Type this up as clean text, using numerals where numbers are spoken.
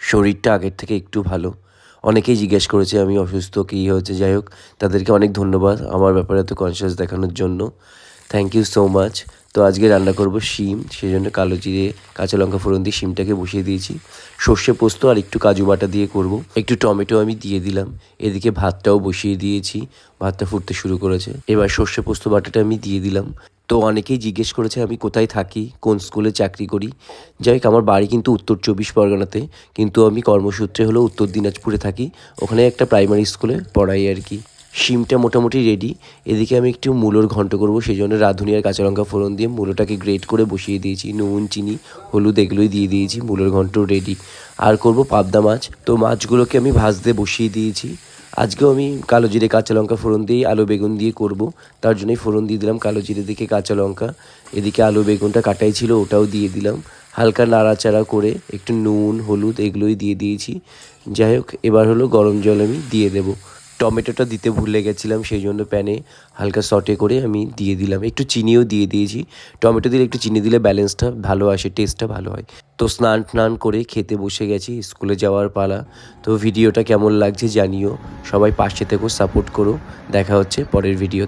শরীরটা আগের থেকে একটু ভালো। অনেকেই জিজ্ঞেস করেছে আমি অসুস্থ, কী হয়েছে, যাই হোক তাদেরকে অনেক ধন্যবাদ আমার ব্যাপারে এত কনসিয়াস দেখানোর জন্য। Thank you so much. তো আজকে রান্না করব শিম, সেই জন্য কালো জিরে কাঁচা লঙ্কা ফোড়ন দিয়ে শিমটাকে বসিয়ে দিয়েছি। সর্ষে পোস্ত আর একটু কাজু বাটা দিয়ে করব। একটু টমেটো আমি দিয়ে দিলাম। এদিকে ভাতটাও বসিয়ে দিয়েছি, ভাতটা ফুটতে শুরু করেছে। এবার সর্ষে পোস্ত বাটাটা আমি দিয়ে দিলাম। তো অনেকেই জিজ্ঞেস করেছে আমি কোথায় থাকি, কোন স্কুলে চাকরি করি। যাই হোক, আমার বাড়ি কিন্তু উত্তর 24 পরগনাতে, কিন্তু আমি কর্মসূত্রে হলো উত্তর দিনাজপুরে থাকি। ওখানে একটা প্রাইমারি স্কুলে পড়াই আর কি। শিমটা মোটামুটি রেডি। এদিকে আমি একটু মূলোর ঘন্ট করব, সেই জন্য রাঁধুনি আর কাঁচা লঙ্কা ফোড়ন দিয়ে মূলোটাকে গ্রেট করে বসিয়ে দিয়েছি। নুন, চিনি, হলুদ এগুলোই দিয়ে দিয়েছি। মূলোর ঘন্ট রেডি। আর করব পাবদা মাছ। তো মাছগুলোকে আমি ভাজতে বসিয়ে দিয়েছি। আজকেও আমি কালো জিরে কাঁচা লঙ্কা ফোড়ন দিয়ে আলু বেগুন দিয়ে করব। তার জন্যই ফোড়ন দিয়ে দিলাম কালো জিরে দিকে কাঁচা লঙ্কা। এদিকে আলু বেগুনটা কাটাই ছিল, ওটাও দিয়ে দিলাম। হালকা নাড়াচাড়া করে একটু নুন, হলুদ এগুলোই দিয়ে দিয়েছি। যাই হোক, এবার হলো গরম জল আমি দিয়ে দেবো। টমেটোটা দিতে ভুলে গেছিলাম, সেই জন্য প্যানে হালকা সটে করে আমি দিয়ে দিলাম। একটু চিনিও দিয়ে দিয়েছি। টমেটো দিলে একটু চিনি দিলে ব্যালেন্সটা ভালো আসে, টেস্টটা ভালো হয়। তো স্নান টান করে খেতে বসে গেছি, স্কুলে যাওয়ার পালা। তো ভিডিওটা কেমন লাগছে জানিও। সবাই পাশে থেকো, সাপোর্ট করো। দেখা হচ্ছে পরের ভিডিও।